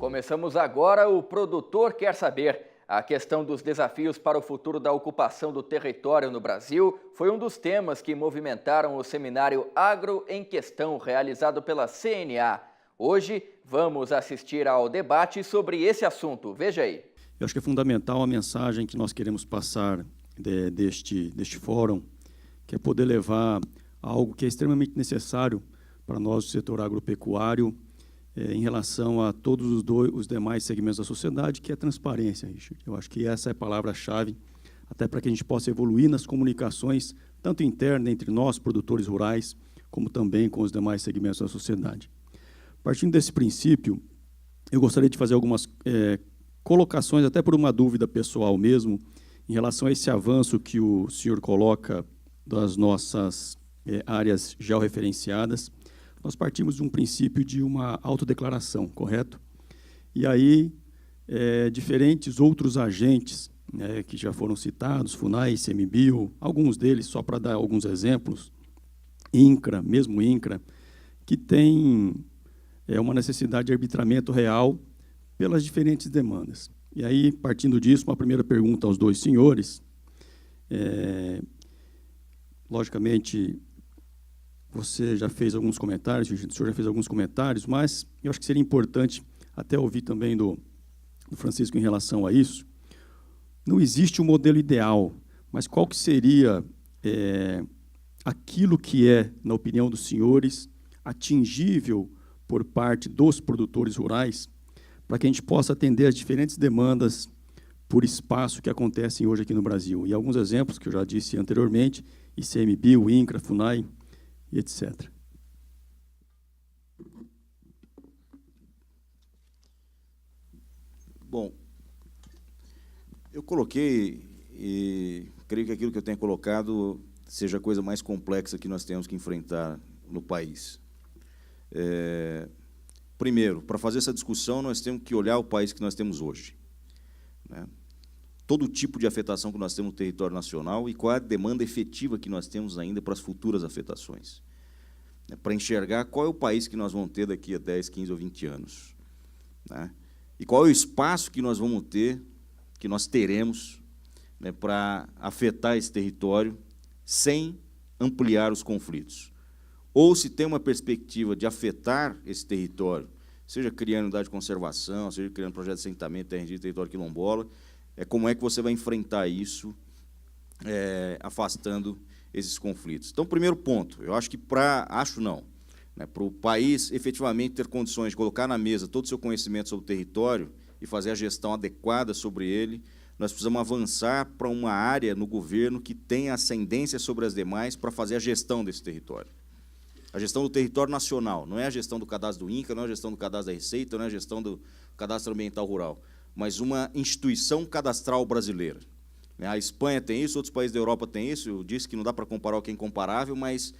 Começamos agora o Produtor Quer Saber. A questão dos desafios para o futuro da ocupação do território no Brasil foi um dos temas que movimentaram o seminário Agro em Questão, realizado pela CNA. Hoje, vamos assistir ao debate sobre esse assunto. Veja aí. Eu acho que é fundamental a mensagem que nós queremos passar deste fórum, que é poder levar algo que é extremamente necessário para nós do setor agropecuário, em relação a todos os demais segmentos da sociedade, que é transparência, Richard. Eu acho que essa é a palavra-chave, até para que a gente possa evoluir nas comunicações, tanto interna entre nós, produtores rurais, como também com os demais segmentos da sociedade. Partindo desse princípio, eu gostaria de fazer algumas colocações, até por uma dúvida pessoal mesmo, em relação a esse avanço que o senhor coloca das nossas áreas georreferenciadas. Nós partimos de um princípio de uma autodeclaração, correto? E aí, diferentes outros agentes, que já foram citados, FUNAI, ICMBio, alguns deles, só para dar alguns exemplos, INCRA, mesmo INCRA, que tem uma necessidade de arbitramento real pelas diferentes demandas. E aí, partindo disso, uma primeira pergunta aos dois senhores. Logicamente, você já fez alguns comentários, o senhor já fez alguns comentários, mas eu acho que seria importante até ouvir também do Francisco em relação a isso. Não existe um modelo ideal, mas qual que seria aquilo que é, na opinião dos senhores, atingível por parte dos produtores rurais, para que a gente possa atender as diferentes demandas por espaço que acontecem hoje aqui no Brasil. E alguns exemplos que eu já disse anteriormente, ICMBio, INCRA, FUNAI, e etc. Bom, eu coloquei, e creio que aquilo que eu tenho colocado seja a coisa mais complexa que nós temos que enfrentar no país. Primeiro, para fazer essa discussão, nós temos que olhar o país que nós temos hoje, né? Todo tipo de afetação que nós temos no território nacional e qual é a demanda efetiva que nós temos ainda para as futuras afetações, né, para enxergar qual é o país que nós vamos ter daqui a 10, 15 ou 20 anos, né, e qual é o espaço que nós vamos ter, que nós teremos, né, para afetar esse território sem ampliar os conflitos. Ou se tem uma perspectiva de afetar esse território, seja criando unidade de conservação, seja criando projeto de assentamento, terra indígena, território quilombola, como é que você vai enfrentar isso, afastando esses conflitos. Então, primeiro ponto, eu acho que para o país efetivamente ter condições de colocar na mesa todo o seu conhecimento sobre o território e fazer a gestão adequada sobre ele, nós precisamos avançar para uma área no governo que tenha ascendência sobre as demais para fazer a gestão desse território. A gestão do território nacional, não é a gestão do cadastro do INCA, não é a gestão do cadastro da Receita, não é a gestão do cadastro ambiental rural, mas uma instituição cadastral brasileira. A Espanha tem isso, outros países da Europa têm isso, eu disse que não dá para comparar o que é incomparável, mas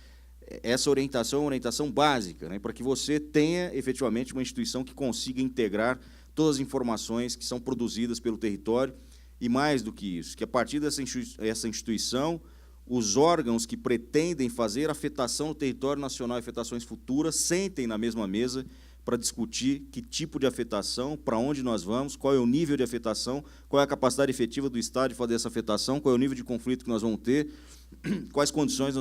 essa orientação é uma orientação básica, né, para que você tenha, efetivamente, uma instituição que consiga integrar todas as informações que são produzidas pelo território, e mais do que isso, que a partir dessa instituição, os órgãos que pretendem fazer afetação no território nacional e afetações futuras sentem na mesma mesa para discutir que tipo de afetação, para onde nós vamos, qual é o nível de afetação, qual é a capacidade efetiva do Estado de fazer essa afetação, qual é o nível de conflito que nós vamos ter, quais condições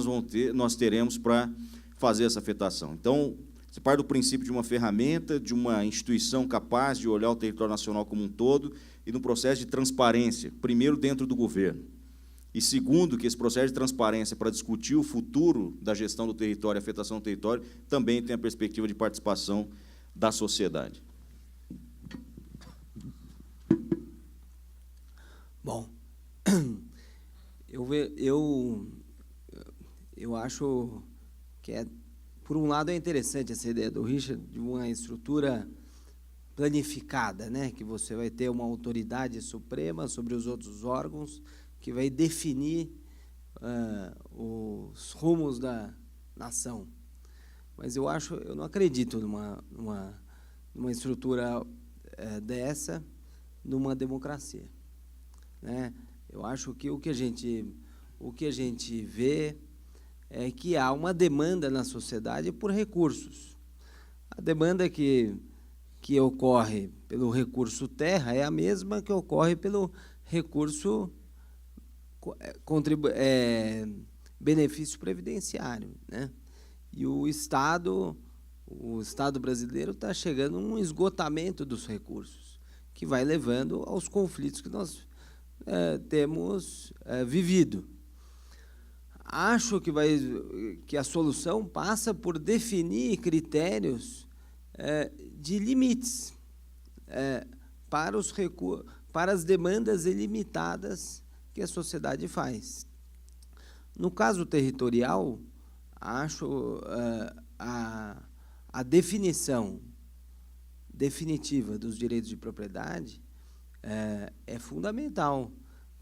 nós teremos para fazer essa afetação. Então, você parte do princípio de uma ferramenta, de uma instituição capaz de olhar o território nacional como um todo e no processo de transparência, primeiro dentro do governo, e segundo, que esse processo de transparência para discutir o futuro da gestão do território e afetação do território também tem a perspectiva de participação da sociedade. Bom, eu acho que, por um lado, é interessante essa ideia do Richard de uma estrutura planificada, né, que você vai ter uma autoridade suprema sobre os outros órgãos que vai definir os rumos da nação. Mas eu não acredito numa estrutura dessa numa democracia, né? Eu acho que o que a gente vê é que há uma demanda na sociedade por recursos. A demanda que ocorre pelo recurso terra é a mesma que ocorre pelo recurso benefício previdenciário, né? E o Estado brasileiro está chegando a um esgotamento dos recursos, que vai levando aos conflitos que nós temos vivido. Acho que a solução passa por definir critérios de limites para as demandas ilimitadas que a sociedade faz. No caso territorial, acho a definição definitiva dos direitos de propriedade é fundamental,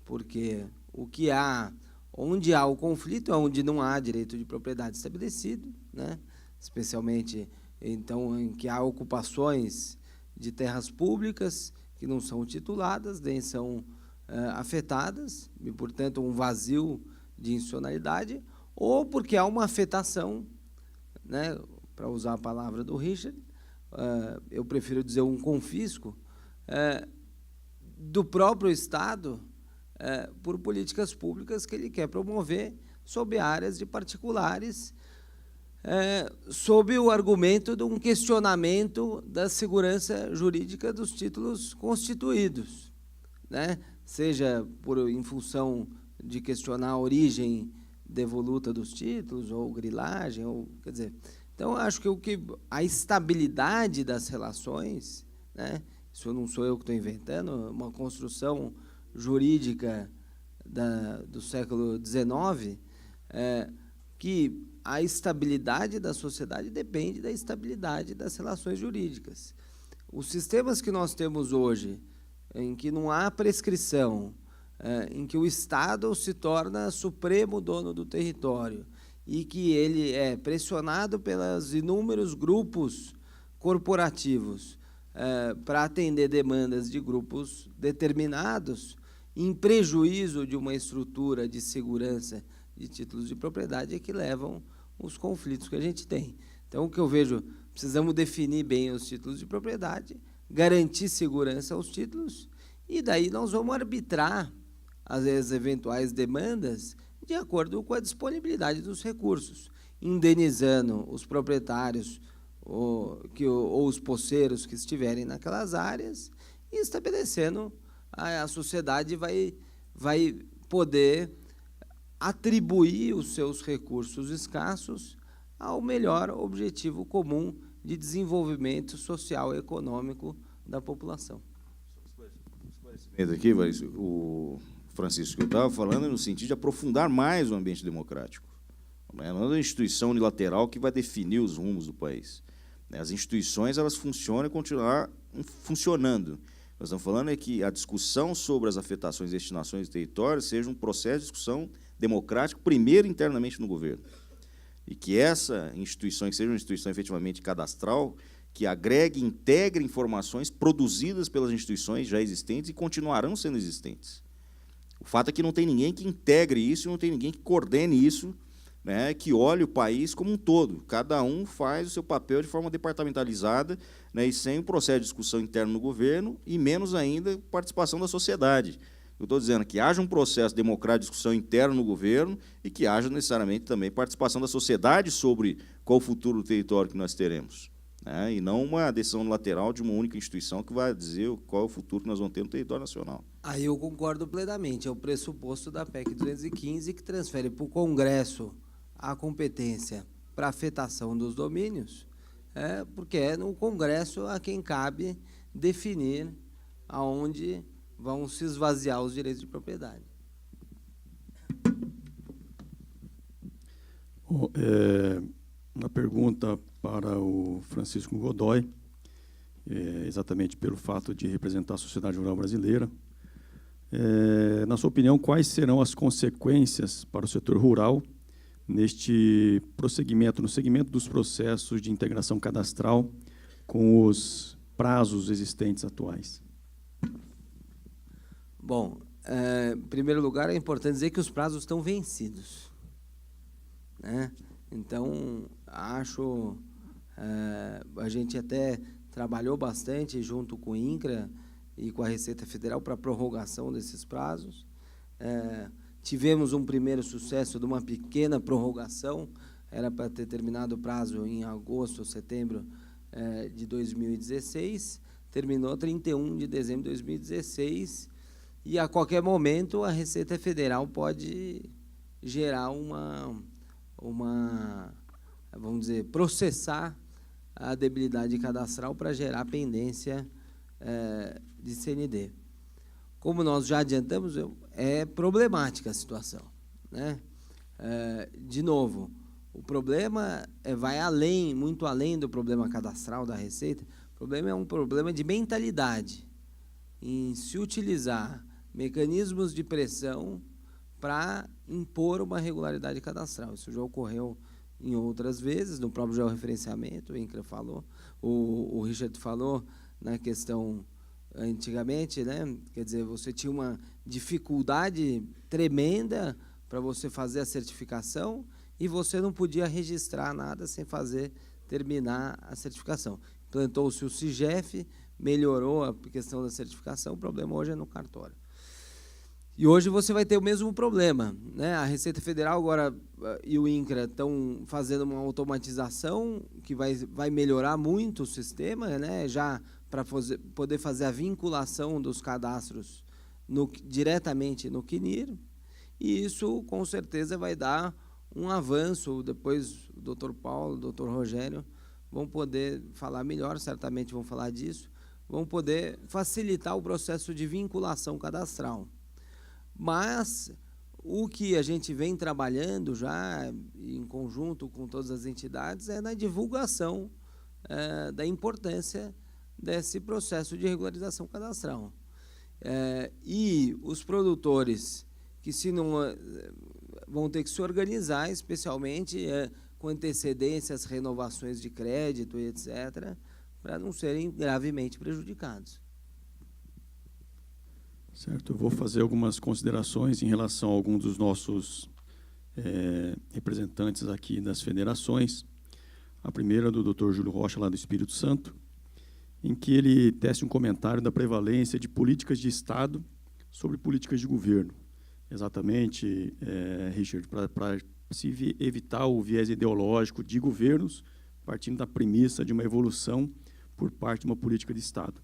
porque onde há o conflito é onde não há direito de propriedade estabelecido, né? Especialmente então em que há ocupações de terras públicas que não são tituladas, nem são afetadas, e, portanto, um vazio de institucionalidade, ou porque há uma afetação, né? Para usar a palavra do Richard, eu prefiro dizer um confisco, do próprio Estado por políticas públicas que ele quer promover sob áreas de particulares, sob o argumento de um questionamento da segurança jurídica dos títulos constituídos, né? Seja em função de questionar a origem devoluta dos títulos, ou grilagem, quer dizer. Então, acho que a estabilidade das relações, né? Isso não sou eu que estou inventando, uma construção jurídica do século XIX, que a estabilidade da sociedade depende da estabilidade das relações jurídicas. Os sistemas que nós temos hoje, em que não há prescrição, em que o Estado se torna supremo dono do território e que ele é pressionado pelos inúmeros grupos corporativos para atender demandas de grupos determinados, em prejuízo de uma estrutura de segurança de títulos de propriedade, é que levam os conflitos que a gente tem. Então, o que eu vejo, precisamos definir bem os títulos de propriedade, garantir segurança aos títulos, e daí nós vamos arbitrar as eventuais demandas de acordo com a disponibilidade dos recursos, indenizando os proprietários ou os posseiros que estiverem naquelas áreas, e estabelecendo a sociedade vai poder atribuir os seus recursos escassos ao melhor objetivo comum de desenvolvimento social e econômico da população. Aqui, o Francisco, eu estava falando no sentido de aprofundar mais o ambiente democrático. Não é uma instituição unilateral que vai definir os rumos do país. As instituições, elas funcionam e continuar funcionando. Nós estamos falando que a discussão sobre as afetações e destinações do território seja um processo de discussão democrático, primeiro internamente no governo. E que essa instituição, que seja uma instituição efetivamente cadastral, que agregue e integre informações produzidas pelas instituições já existentes e continuarão sendo existentes. O fato é que não tem ninguém que integre isso, não tem ninguém que coordene isso, né, que olhe o país como um todo. Cada um faz o seu papel de forma departamentalizada, né, e sem um processo de discussão interno no governo, e menos ainda participação da sociedade. Eu estou dizendo que haja um processo democrático de discussão interno no governo e que haja necessariamente também participação da sociedade sobre qual o futuro do território que nós teremos, né, e não uma decisão unilateral de uma única instituição que vai dizer qual é o futuro que nós vamos ter no território nacional. Aí eu concordo plenamente. É o pressuposto da PEC 215 que transfere para o Congresso a competência para afetação dos domínios, porque é no Congresso a quem cabe definir aonde vão se esvaziar os direitos de propriedade. Uma pergunta para o Francisco Godoy, exatamente pelo fato de representar a sociedade rural brasileira. Na sua opinião, quais serão as consequências para o setor rural neste prosseguimento, no segmento dos processos de integração cadastral com os prazos existentes atuais? Bom, em primeiro lugar, é importante dizer que os prazos estão vencidos, né? Então, acho, a gente até trabalhou bastante junto com o INCRA e com a Receita Federal para a prorrogação desses prazos. Tivemos um primeiro sucesso de uma pequena prorrogação, era para ter terminado o prazo em agosto, setembro de 2016, terminou 31 de dezembro de 2016, e a qualquer momento a Receita Federal pode gerar vamos dizer, processar a debilidade cadastral para gerar pendência de CND. Como nós já adiantamos, é problemática a situação, né? De novo, o problema vai além, muito além do problema cadastral da Receita. O problema é um problema de mentalidade, em se utilizar mecanismos de pressão para impor uma regularidade cadastral. Isso já ocorreu em outras vezes, no próprio georreferenciamento, o INCRA falou, o Richard falou na questão antigamente, né? Quer dizer, você tinha uma dificuldade tremenda para você fazer a certificação e você não podia registrar nada sem terminar a certificação. Implantou-se o CIGEF, melhorou a questão da certificação, o problema hoje é no cartório. E hoje você vai ter o mesmo problema, né? A Receita Federal agora e o INCRA estão fazendo uma automatização que vai melhorar muito o sistema, né? Já para poder fazer a vinculação dos cadastros diretamente no CNIR, e isso, com certeza, vai dar um avanço. Depois o doutor Paulo, o doutor Rogério vão poder falar melhor, certamente vão falar disso, vão poder facilitar o processo de vinculação cadastral. Mas o que a gente vem trabalhando já, em conjunto com todas as entidades, é na divulgação da importância desse processo de regularização cadastral. E os produtores que vão ter que se organizar, especialmente com antecedência às renovações de crédito e etc., para não serem gravemente prejudicados. Certo, eu vou fazer algumas considerações em relação a alguns dos nossos representantes aqui das federações. A primeira do Dr. Júlio Rocha, lá do Espírito Santo, em que ele tece um comentário da prevalência de políticas de Estado sobre políticas de governo. Exatamente, Richard, para se evitar o viés ideológico de governos, partindo da premissa de uma evolução por parte de uma política de Estado.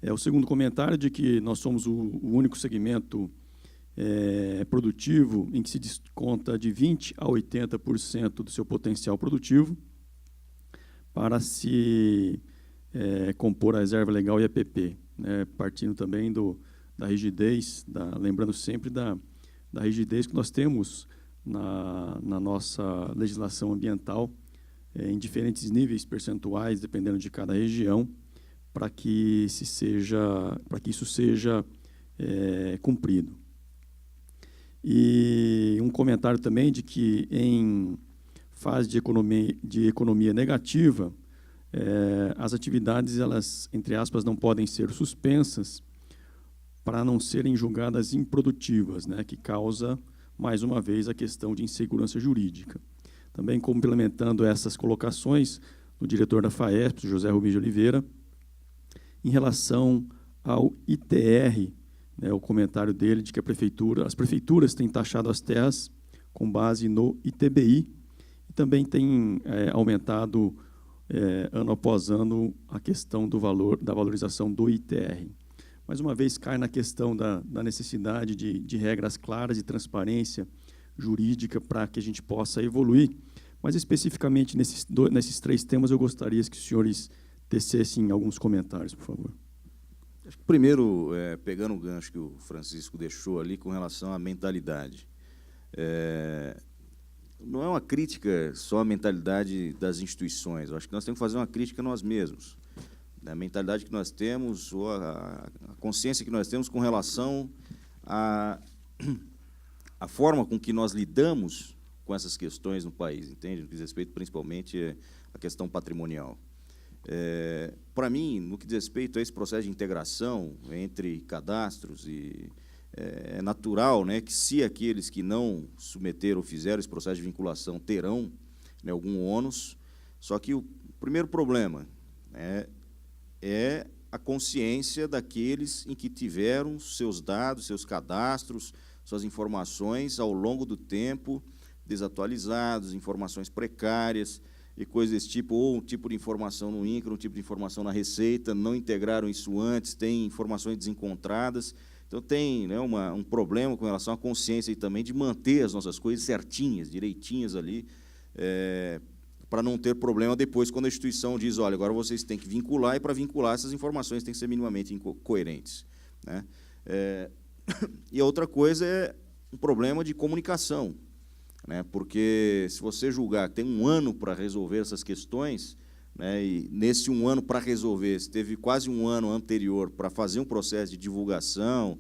O segundo comentário de que nós somos o único segmento produtivo em que se desconta de 20% a 80% do seu potencial produtivo para se compor a reserva legal e EPP, né, partindo também da rigidez, lembrando sempre da rigidez que nós temos na nossa legislação ambiental, em diferentes níveis percentuais, dependendo de cada região, para que isso seja cumprido. E um comentário também de que, em fase de economia negativa, as atividades, elas, entre aspas, não podem ser suspensas para não serem julgadas improdutivas, né, que causa, mais uma vez, a questão de insegurança jurídica. Também complementando essas colocações do diretor da FAESP, José Rubim de Oliveira, em relação ao ITR, né, o comentário dele de que as prefeituras têm taxado as terras com base no ITBI e também têm aumentado ano após ano a questão da valorização do ITR. Mais uma vez, cai na questão da necessidade de regras claras e transparência jurídica para que a gente possa evoluir, mas especificamente nesses três temas eu gostaria que os senhores tecessem alguns comentários, por favor. Acho que primeiro, pegando o gancho que o Francisco deixou ali com relação à mentalidade. Não é uma crítica só à mentalidade das instituições, eu acho que nós temos que fazer uma crítica a nós mesmos, da mentalidade que nós temos, ou a consciência que nós temos com relação à forma com que nós lidamos com essas questões no país, entende? No que diz respeito principalmente à questão patrimonial. Para mim, no que diz respeito a esse processo de integração entre cadastros, é natural, né, que se aqueles que não submeteram ou fizeram esse processo de vinculação terão, né, algum ônus, só que o primeiro problema é a consciência daqueles em que tiveram seus dados, seus cadastros, suas informações ao longo do tempo desatualizados, informações precárias e coisas desse tipo, ou um tipo de informação no INCRA, um tipo de informação na Receita, não integraram isso antes, tem informações desencontradas. Então, tem, né, um problema com relação à consciência e também de manter as nossas coisas certinhas, direitinhas ali, para não ter problema depois, quando a instituição diz, olha, agora vocês têm que vincular, e para vincular essas informações têm que ser minimamente coerentes, né? E a outra coisa é um problema de comunicação, né? Porque se você julgar que tem um ano para resolver essas questões, né, e nesse um ano para resolver, se teve quase um ano anterior para fazer um processo de divulgação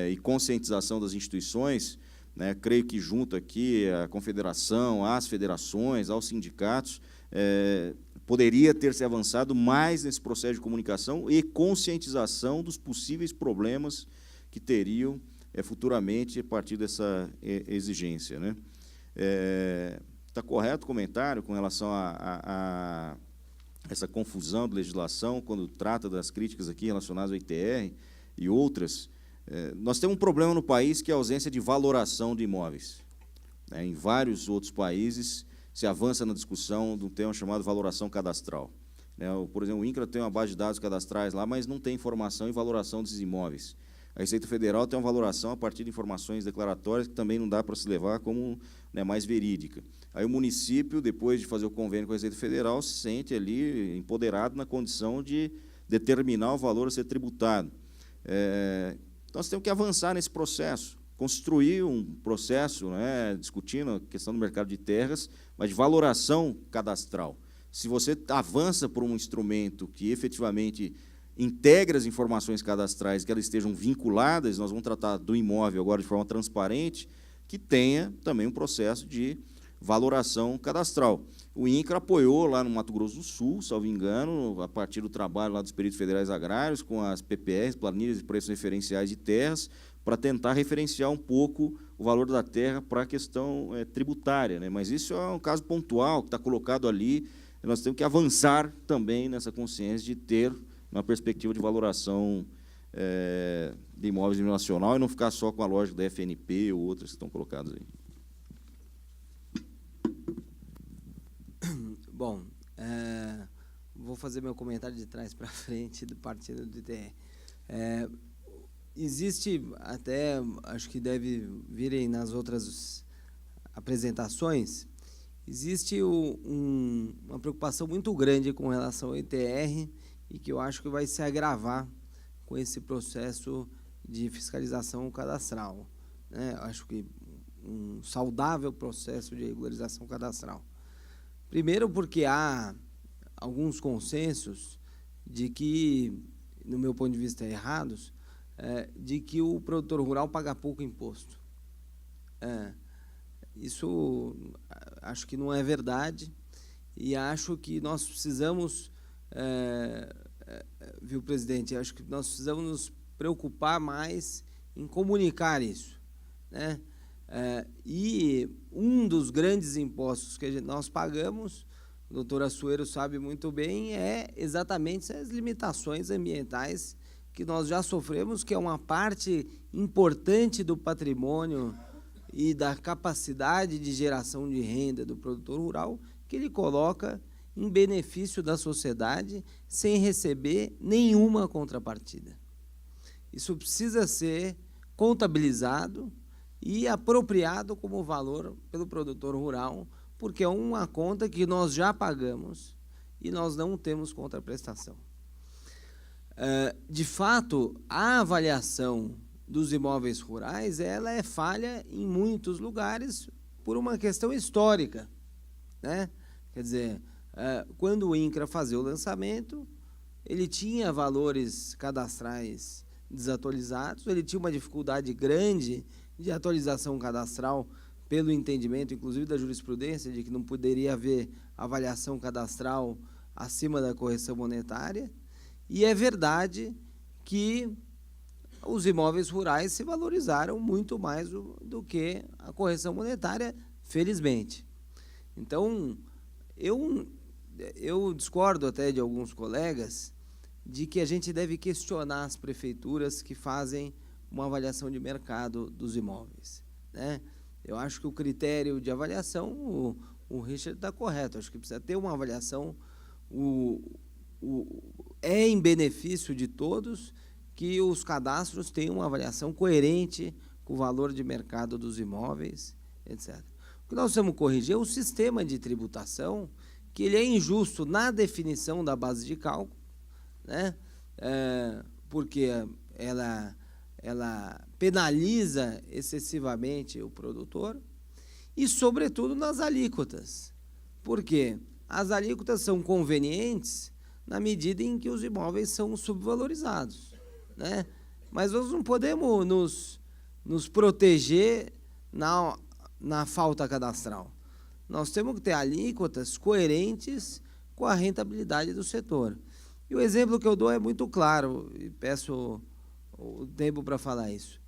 e conscientização das instituições, né, creio que junto aqui a confederação, às federações, aos sindicatos, poderia ter se avançado mais nesse processo de comunicação e conscientização dos possíveis problemas que teriam futuramente a partir dessa exigência, né? Está correto o comentário com relação a essa confusão de legislação, quando trata das críticas aqui relacionadas ao ITR e outras. Nós temos um problema no país que é a ausência de valoração de imóveis. Em vários outros países se avança na discussão de um tema chamado valoração cadastral. Por exemplo, o INCRA tem uma base de dados cadastrais lá, mas não tem informação e valoração desses imóveis. A Receita Federal tem uma valoração a partir de informações declaratórias que também não dá para se levar como, né, mais verídica. Aí o município, depois de fazer o convênio com a Receita Federal, se sente ali empoderado na condição de determinar o valor a ser tributado. Então, nós temos que avançar nesse processo, construir um processo, né, discutindo a questão do mercado de terras, mas de valoração cadastral. Se você avança por um instrumento que efetivamente integra as informações cadastrais, que elas estejam vinculadas, nós vamos tratar do imóvel agora de forma transparente, que tenha também um processo de valoração cadastral. O INCRA apoiou lá no Mato Grosso do Sul, salvo engano, a partir do trabalho lá dos peritos federais agrários, com as PPRs, planilhas de preços referenciais de terras, para tentar referenciar um pouco o valor da terra para a questão tributária, né? Mas isso é um caso pontual que está colocado ali, e nós temos que avançar também nessa consciência de ter uma perspectiva de valoração de imóveis no nacional e não ficar só com a lógica da FNP ou outras que estão colocadas aí. Bom, vou fazer meu comentário de trás para frente do partido do ITR. Existe até, acho que deve virem nas outras apresentações, existe uma preocupação muito grande com relação ao ITR e que eu acho que vai se agravar com esse processo de fiscalização cadastral, né? Acho que um saudável processo de regularização cadastral. Primeiro, porque há alguns consensos de que, no meu ponto de vista, errados, de que o produtor rural paga pouco imposto. Isso acho que não é verdade e acho que nós precisamos, viu, presidente, acho que nós precisamos nos preocupar mais em comunicar isso, né? E um dos grandes impostos que nós pagamos, o doutor Assuero sabe muito bem, é exatamente as limitações ambientais que nós já sofremos, que é uma parte importante do patrimônio e da capacidade de geração de renda do produtor rural, que ele coloca em benefício da sociedade sem receber nenhuma contrapartida. Isso precisa ser contabilizado e apropriado como valor pelo produtor rural, porque é uma conta que nós já pagamos e nós não temos contraprestação. De fato, a avaliação dos imóveis rurais ela é falha em muitos lugares por uma questão histórica, né? Quer dizer, quando o INCRA fazia o lançamento, ele tinha valores cadastrais desatualizados, ele tinha uma dificuldade grande de atualização cadastral pelo entendimento, inclusive da jurisprudência, de que não poderia haver avaliação cadastral acima da correção monetária, e é verdade que os imóveis rurais se valorizaram muito mais do que a correção monetária, felizmente. Então, eu eu discordo até de alguns colegas de que a gente deve questionar as prefeituras que fazem uma avaliação de mercado dos imóveis, né? Eu acho que o critério de avaliação, o Richard está correto, acho que precisa ter uma avaliação, é em benefício de todos que os cadastros tenham uma avaliação coerente com o valor de mercado dos imóveis, etc. O que nós temos que corrigir é o sistema de tributação, que ele é injusto na definição da base de cálculo, né? Porque ela penaliza excessivamente o produtor e, sobretudo, nas alíquotas. Por quê? As alíquotas são convenientes na medida em que os imóveis são subvalorizados, né? Mas nós não podemos nos proteger na falta cadastral. Nós temos que ter alíquotas coerentes com a rentabilidade do setor. E o exemplo que eu dou é muito claro, e peço o tempo para falar isso.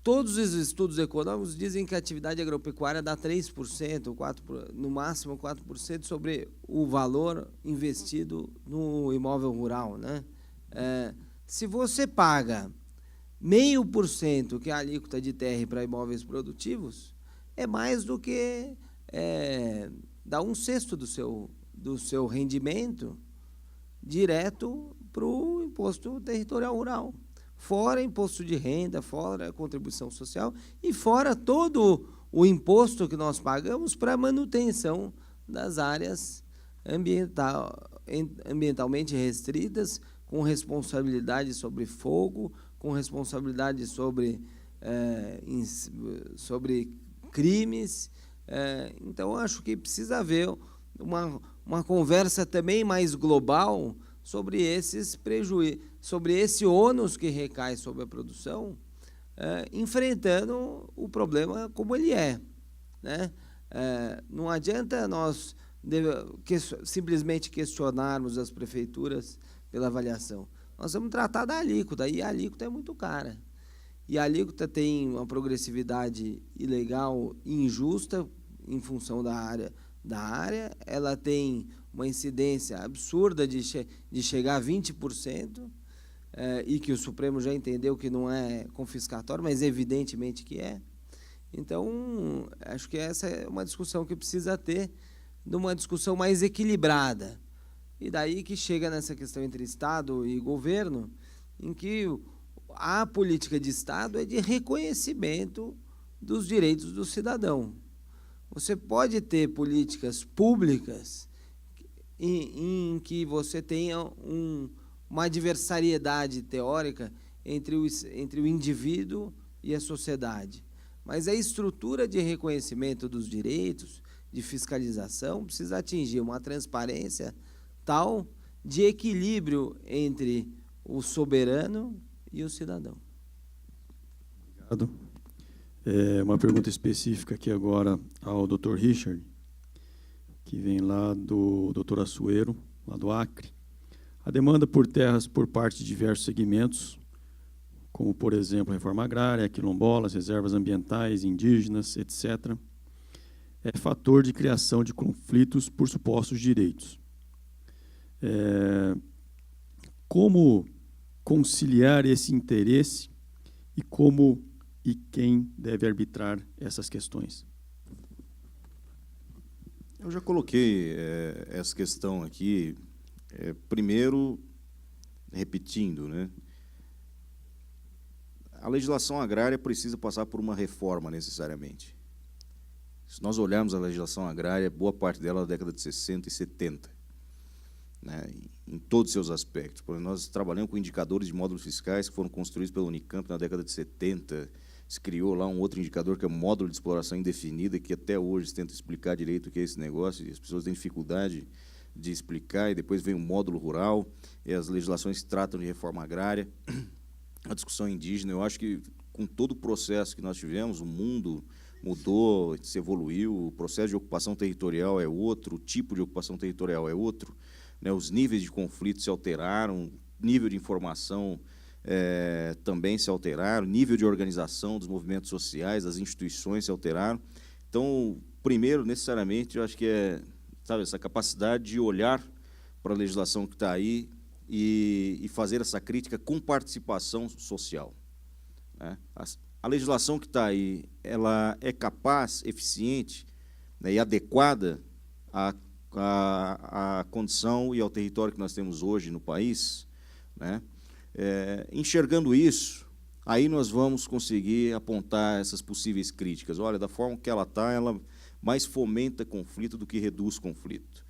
Todos os estudos econômicos dizem que a atividade agropecuária dá 3%, 4%, no máximo 4% sobre o valor investido no imóvel rural, né? Se você paga 0,5%, que é a alíquota de TR para imóveis produtivos, é mais do que dá 1/6 do seu rendimento direto para o imposto territorial rural, fora imposto de renda, fora contribuição social e fora todo o imposto que nós pagamos para a manutenção das áreas ambientalmente restritas, com responsabilidade sobre fogo, com responsabilidade sobre crimes. Então, acho que precisa haver uma conversa também mais global sobre esses prejuízos, sobre esse ônus que recai sobre a produção, enfrentando o problema como ele é, né? Não adianta nós simplesmente questionarmos as prefeituras pela avaliação. Nós vamos tratar da alíquota, e a alíquota é muito cara. E a alíquota tem uma progressividade ilegal e injusta em função da área, ela tem uma incidência absurda de chegar a 20%, e que o Supremo já entendeu que não é confiscatório, mas evidentemente que é. Então, acho que essa é uma discussão que precisa ter, numa discussão mais equilibrada. E daí que chega nessa questão entre Estado e governo, em que a política de Estado é de reconhecimento dos direitos do cidadão. Você pode ter políticas públicas em que você tenha uma adversariedade teórica entre o indivíduo e a sociedade. Mas a estrutura de reconhecimento dos direitos, de fiscalização, precisa atingir uma transparência tal de equilíbrio entre o soberano e o cidadão. Obrigado. Uma pergunta específica aqui agora ao Dr. Richard, que vem lá do Dr. Assuero, lá do Acre. A demanda por terras por parte de diversos segmentos, como, por exemplo, a reforma agrária, quilombolas, reservas ambientais, indígenas, etc., é fator de criação de conflitos por supostos direitos. Como conciliar esse interesse e como e quem deve arbitrar essas questões? Eu já coloquei essa questão aqui, primeiro, repetindo, né? A legislação agrária precisa passar por uma reforma, necessariamente. Se nós olharmos a legislação agrária, boa parte dela é da década de 60 e 70, né, em todos os seus aspectos. Porque nós trabalhamos com indicadores de módulos fiscais que foram construídos pela Unicamp na década de 70, se criou lá um outro indicador que é o módulo de exploração indefinida, que até hoje se tenta explicar direito o que é esse negócio, e as pessoas têm dificuldade de explicar, e depois vem o módulo rural, e as legislações que tratam de reforma agrária, a discussão indígena. Eu acho que, com todo o processo que nós tivemos, o mundo mudou, se evoluiu, o processo de ocupação territorial é outro, o tipo de ocupação territorial é outro, né, os níveis de conflito se alteraram, o nível de informação também se alteraram, o nível de organização dos movimentos sociais, das instituições se alteraram. Então, primeiro, necessariamente, eu acho que sabe, essa capacidade de olhar para a legislação que está aí e fazer essa crítica com participação social, né? A legislação que está aí, ela é capaz, eficiente, né, e adequada à condição e ao território que nós temos hoje no país, né? Enxergando isso, aí nós vamos conseguir apontar essas possíveis críticas. Olha, da forma que ela está, ela mais fomenta conflito do que reduz conflito.